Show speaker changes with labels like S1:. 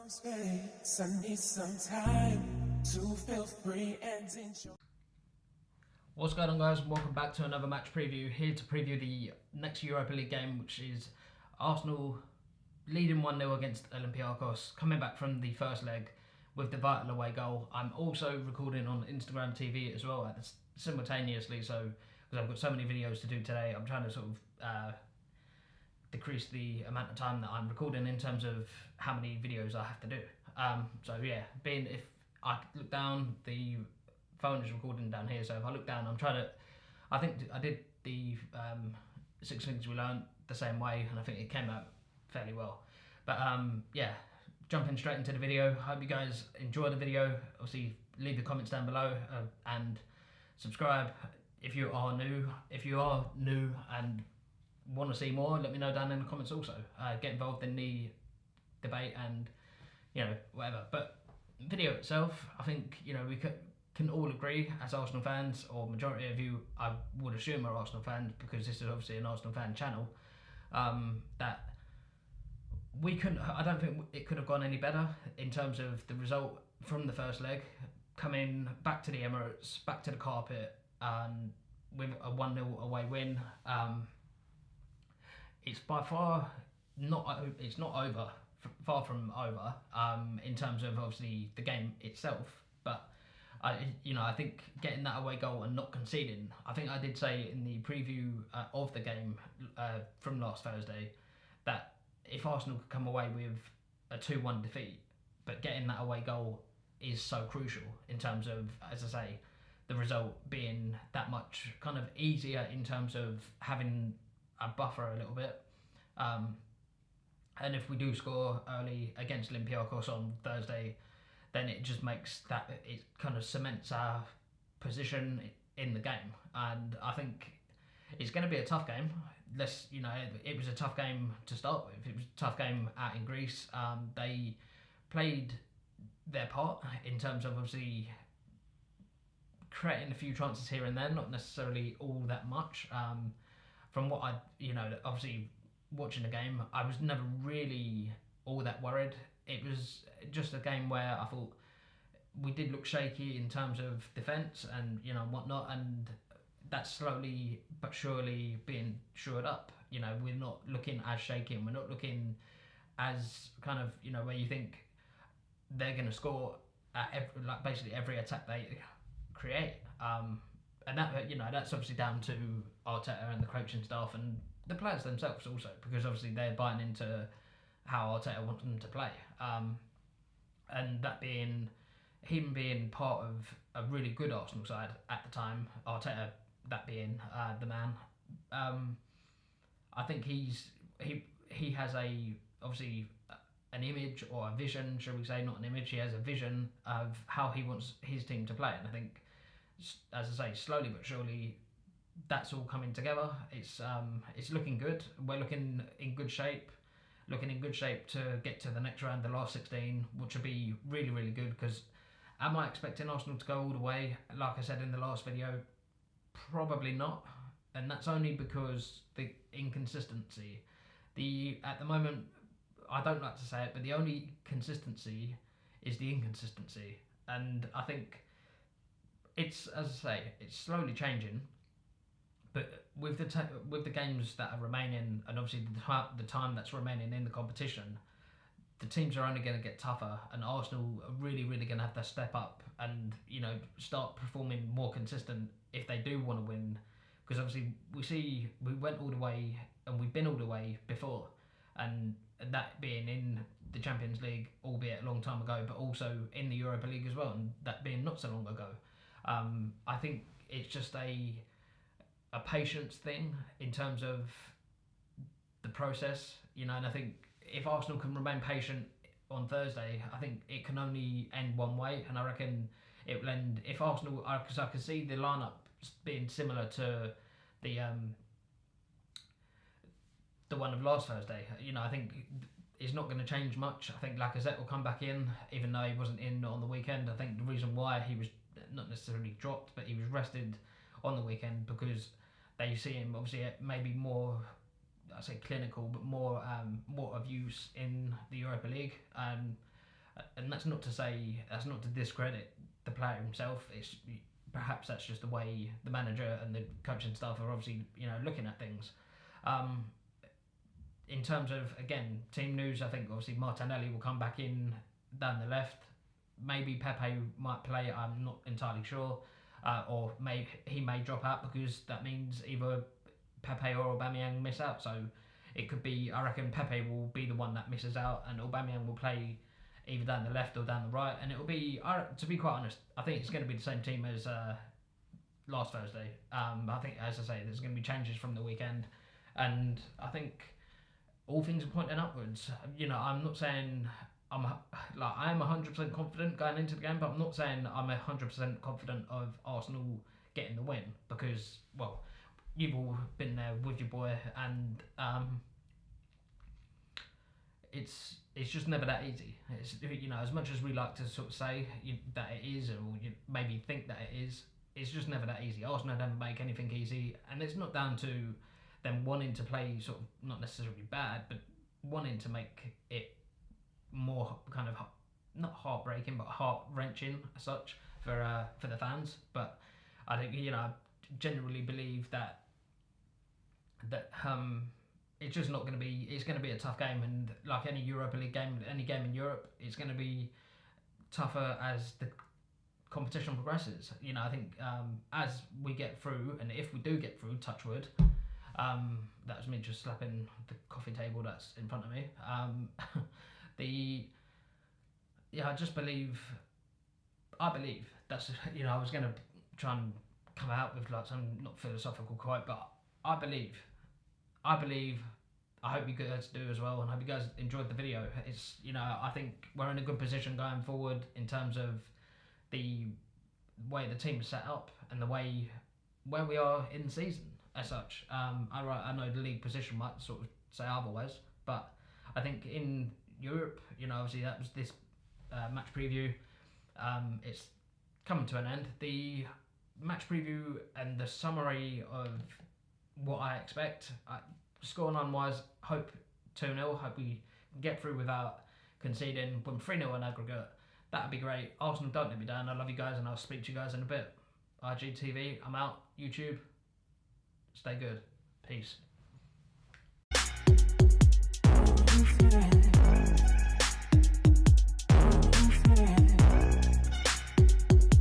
S1: space. I need some time to feel free and enjoy.
S2: What's going on, guys? Welcome back to another match preview. Here to preview the next Europa League game, which is Arsenal leading 1-0 against Olympiakos, coming back from the first leg with the vital away goal. I'm also recording on Instagram TV as well simultaneously, so because I've got so many videos to do today, I'm trying to sort of decrease the amount of time that I'm recording in terms of how many videos I have to do. So yeah, if I look down, the phone is recording down here, so if I look down, I think I did the 6 things we learned the same way, and I think it came out fairly well. But yeah, jumping straight into the video. Hope you guys enjoy the video. Obviously, leave the comments down below and subscribe if you are new. If you are new and want to see more, let me know down in the comments also. Get involved in the debate and, you know, whatever. But video itself, I think, you know, we can all agree as Arsenal fans, or majority of you I would assume are Arsenal fans, because this is obviously an Arsenal fan channel, that I don't think it could have gone any better in terms of the result from the first leg, coming back to the Emirates, back to the carpet, and with a 1-0 away win. It's by far it's not over, far from over, in terms of obviously the game itself, but I think getting that away goal and not conceding, I think I did say in the preview of the game from last Thursday that if Arsenal could come away with a 2-1 defeat, but getting that away goal is so crucial in terms of, as I say, the result being that much kind of easier in terms of having a buffer a little bit. And if we do score early against Olympiakos on Thursday, then it just makes that, it kind of cements our position in the game. And I think it's going to be a tough game. It was a tough game to start with. It was a tough game out in Greece. They played their part in terms of obviously creating a few chances here and there, not necessarily all that much. From what obviously watching the game, I was never really all that worried. It was just a game where I thought we did look shaky in terms of defence and whatnot, and that's slowly but surely being shored up. We're not looking as shaky, and we're not looking as kind of where you think they're going to score at basically every attack they create. And that's obviously down to Arteta and the coaching staff and the players themselves also, because obviously they're buying into how Arteta wants them to play. And that being him being part of a really good Arsenal side at the time, Arteta that being the man. I think he has obviously an image or a vision, shall we say, not an image. He has a vision of how he wants his team to play, and I think, as I say, slowly but surely, that's all coming together. It's looking good. We're looking in good shape. Looking in good shape to get to the next round, the last 16, which will be really, really good. Because am I expecting Arsenal to go all the way? Like I said in the last video, probably not. And that's only because the inconsistency. At the moment, I don't like to say it, but the only consistency is the inconsistency. And I think it's, as I say, it's slowly changing. But with the games that are remaining, and obviously the time that's remaining in the competition, the teams are only going to get tougher, and Arsenal are really, really going to have to step up and start performing more consistent if they do want to win. Because obviously we went all the way, and we've been all the way before, and that being in the Champions League, albeit a long time ago, but also in the Europa League as well, and that being not so long ago. I think it's just a patience thing in terms of the process, and I think if Arsenal can remain patient on Thursday, I think it can only end one way, and I reckon it will end if Arsenal, because I can see the lineup being similar to the one of last Thursday. I think it's not going to change much. I think Lacazette will come back in, even though he wasn't in on the weekend. I think the reason why he was not necessarily dropped, but he was rested on the weekend, because they see him obviously maybe more, I say clinical, but more of use in the Europa League. And that's not to discredit the player himself. It's perhaps that's just the way the manager and the coaching staff are obviously looking at things. In terms of, again, team news, I think obviously Martinelli will come back in down the left. Maybe Pepe might play, I'm not entirely sure. Or he may drop out, because that means either Pepe or Aubameyang miss out. So it could be, I reckon Pepe will be the one that misses out, and Aubameyang will play either down the left or down the right. And it will be, to be quite honest, I think it's going to be the same team as last Thursday. I think, as I say, there's going to be changes from the weekend. And I think all things are pointing upwards. I'm not saying I am 100% confident going into the game, but I'm not saying I'm 100% confident of Arsenal getting the win, because, well, you've all been there with your boy, and it's just never that easy. It's, as much as we like to sort of say that it is, or you maybe think that it is, it's just never that easy. Arsenal never make anything easy, and it's not down to them wanting to play sort of not necessarily bad, but wanting to make it more kind of not heartbreaking, but heart wrenching as such for the fans. But I think I genuinely believe that it's just not going to be. It's going to be a tough game, and like any Europa League game, any game in Europe, it's going to be tougher as the competition progresses. I think as we get through, and if we do get through, touch wood. That was me just slapping the coffee table that's in front of me. I believe that's, I was going to try and come out with like some not philosophical quote, but I believe, I hope you guys do as well, and I hope you guys enjoyed the video. It's, I think we're in a good position going forward in terms of the way the team is set up and the way where we are in the season as such. I know the league position might sort of say otherwise, but I think in Europe, obviously that was this match preview. It's coming to an end. The match preview and the summary of what I expect, scoreline wise, hope 2-0. Hope we get through without conceding. When 3-0 in aggregate, that'd be great. Arsenal, don't let me down. I love you guys, and I'll speak to you guys in a bit. IGTV, I'm out. YouTube, stay good. Peace.